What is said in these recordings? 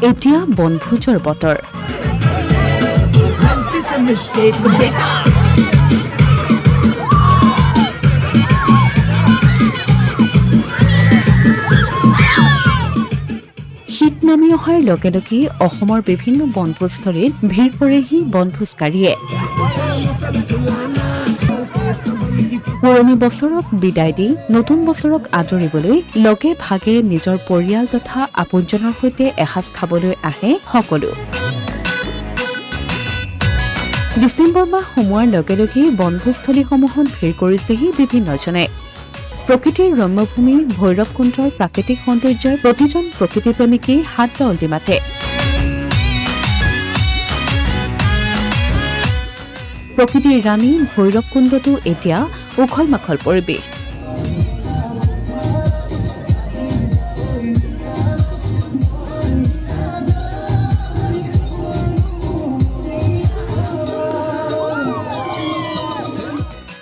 এতিয়া বনভোজৰ বতৰ। শীত নামি অহাৰ লগে লগে অসমৰ বিভিন্ন বনভোজস্থলীত ভিৰ কৰেহি বনভোজকাৰীয়ে। পুৰণি বছৰক বিদায় দি নতুন বছৰক আদৰিবলৈ লগে ভাগে নিজৰ পৰিয়াল তথা আপোনজনৰ সৈতে এসাঁজ খাবলৈ আহে সকলো। ডিচেম্বৰ মাহ সোমোৱাৰ লগে লগে বনভোজস্থলীসমূহত ভিৰ কৰিছেহি বিভিন্নজনে। প্ৰকৃতিৰ ৰম্যভূমি ভৈৰৱকুণ্ডৰ প্ৰাকৃতিক সৌন্দৰ্যই প্ৰতিজন প্ৰকৃতিপ্ৰেমীকেই হাত তালি মাতে। প্ৰকৃতিৰ ৰাণী ভৈৰৱকুণ্ডতো এতিয়া উখল মাখল পৰিৱেশ।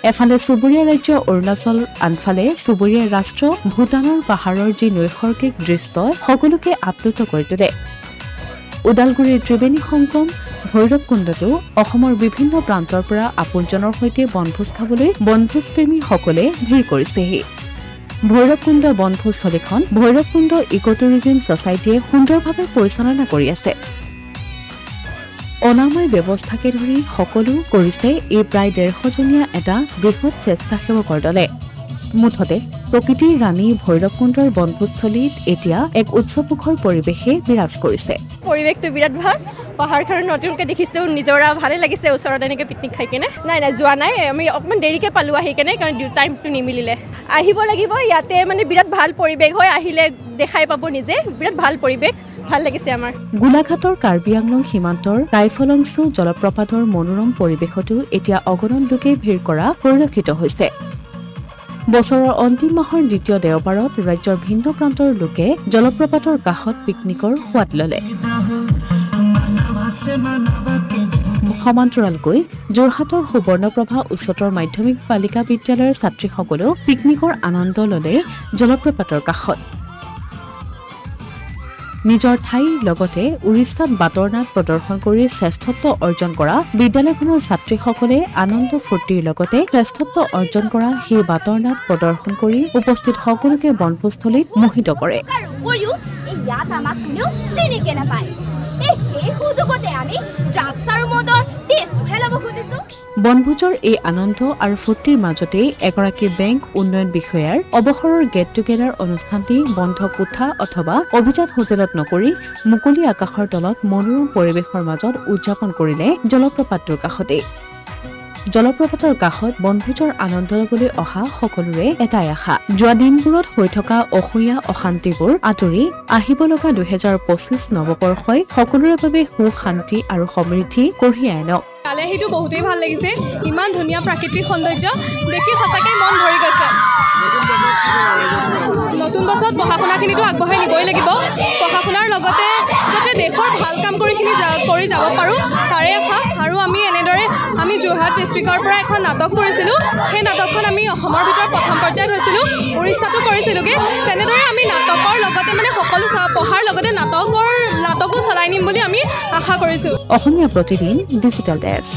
এফালে চুবুৰীয়া ৰাজ্য অৰুণাচল, আনফালে চুবুৰীয়া ৰাষ্ট্ৰ ভূটানৰ পাহাৰৰ যি নৈসৰ্গিক দৃশ্যই সকলোকে আপ্লুত কৰি তোলে। ওদালগুৰিৰ ত্ৰিবেণী সংগম ভৈৰৱকুণ্ডতো অসমৰ বিভিন্ন প্ৰান্তৰ পৰা আপোনজনৰ সৈতে বনভোজ খাবলৈ বনভোজপ্ৰেমীসকলে ভিৰ কৰিছেহি। ভৈৰৱকুণ্ড বনভোজস্থলীখন ভৈৰৱকুণ্ড ইক' টুৰিজিম ছ'চাইটিয়ে সুন্দৰভাৱে পৰিচালনা কৰি আছে। অনাময় ব্যৱস্থাকে ধৰি সকলো কৰিছে এই প্ৰায় 150জনীয়া এটা বৃহৎ স্বেচ্ছাসেৱকৰ দলে। মুঠতে প্ৰকৃতিৰ ৰাণী ভৈৰৱকুণ্ডৰ বনভোজস্থলীত এতিয়া এক উৎসৱমুখৰ পৰিৱেশে বিৰাজ কৰিছে। পৰিৱেশটো বিৰাট ভাল, পাহাৰখন নতুনকৈ দেখিছোঁ, নিজৰা ভালে লাগিছে ওচৰত এনেকৈ পিকনিক খাই কেনে। নাই যোৱা নাই, আমি অকণমান দেৰিকৈ পালোঁ আহি কেনে, কাৰণ টাইমটো নিমিলিলে। আহিব লাগিব, ইয়াতে মানে বিৰাট ভাল পৰিৱেশ হয়, আহিলে দেখাই পাব নিজে, বিৰাট ভাল পৰিৱেশ, ভাল লাগিছে আমাৰ। গোলাঘাটৰ কাৰ্বি আংলং সীমান্তৰ ৰাইফলংছু জলপ্ৰপাতৰ মনোৰম পৰিৱেশতো এতিয়া অগণন লোকে ভিৰ কৰা পৰিলক্ষিত হৈছে। বছৰৰ অন্তিম মাহৰ দ্বিতীয় দেওবাৰত ৰাজ্যৰ ভিন্ন প্ৰান্তৰ লোকে জলপ্ৰপাতৰ কাষত পিকনিকৰ সোৱাদ ললে। সমান্তৰালকৈ যোৰহাটৰ সুবৰ্ণপ্ৰভা উচ্চতৰ মাধ্যমিক বালিকা বিদ্যালয়ৰ ছাত্ৰীসকলেও পিকনিকৰ আনন্দ ললে জলপ্ৰপাতৰ কাষত। নিজৰ ঠাইৰ লগতে উৰিষ্যাত বাটৰ নাট প্ৰদৰ্শন কৰি শ্ৰেষ্ঠত্ব অৰ্জন কৰা বিদ্যালয়খনৰ ছাত্ৰীসকলে আনন্দ ফূৰ্তিৰ লগতে শ্ৰেষ্ঠত্ব অৰ্জন কৰা সেই বাটৰ নাট প্ৰদৰ্শন কৰি উপস্থিত সকলোকে বনভোজস্থলীত মোহিত কৰে। বনভোজৰ এই আনন্দ আৰু ফূৰ্তিৰ মাজতেই এগৰাকী বেংক উন্নয়ন বিষয়াৰ অৱসৰৰ গেট টুগেডাৰ অনুষ্ঠানটি বন্ধ কোঠা অথবা অভিজাত হোটেলত নকৰি মুকলি আকাশৰ তলত মনোৰম পৰিৱেশৰ মাজত উদযাপন কৰিলে জলপ্ৰপাতটোৰ কাষতে। জলপ্ৰপাতৰ কাষত বনভোজৰ আনন্দ লবলৈ অহা সকলোৰে এটাই আশা, যোৱা দিনবোৰত হৈ থকা অসূয়া অশান্তিবোৰ আঁতৰি আহিব লগা 2025 নৱবৰ্ষই সকলোৰে বাবে সুখ, শান্তি আৰু সমৃদ্ধি কঢ়িয়াই আনক। আলহীটো বহুতেই ভাল লাগিছে, ইমান ধুনীয়া প্ৰাকৃতিক সৌন্দৰ্য দেখি সঁচাকৈ মন ভৰি গৈছে। নতুন বছৰত পঢ়া শুনাখিনিতো আগবঢ়াই নিবই লাগিব, পঢ়া শুনাৰ লগতে যাতে দেশৰ ভাল কাম কৰি যাব পাৰোঁ তাৰে আশা। আৰু আমি যোৰহাট ডিষ্ট্ৰিক্টৰ পৰা এখন নাটক কৰিছিলোঁ, সেই নাটকখন আমি অসমৰ ভিতৰত প্ৰথম পৰ্যায়ত হৈছিলোঁ, উৰিষ্যাতো কৰিছিলোঁগৈ। তেনেদৰে আমি নাটকৰ লগতে মানে সকলো পঢ়াৰ লগতে নাটকো চলাই নিম বুলি আমি আশা কৰিছোঁ। Asomiya Pratidin digital desk.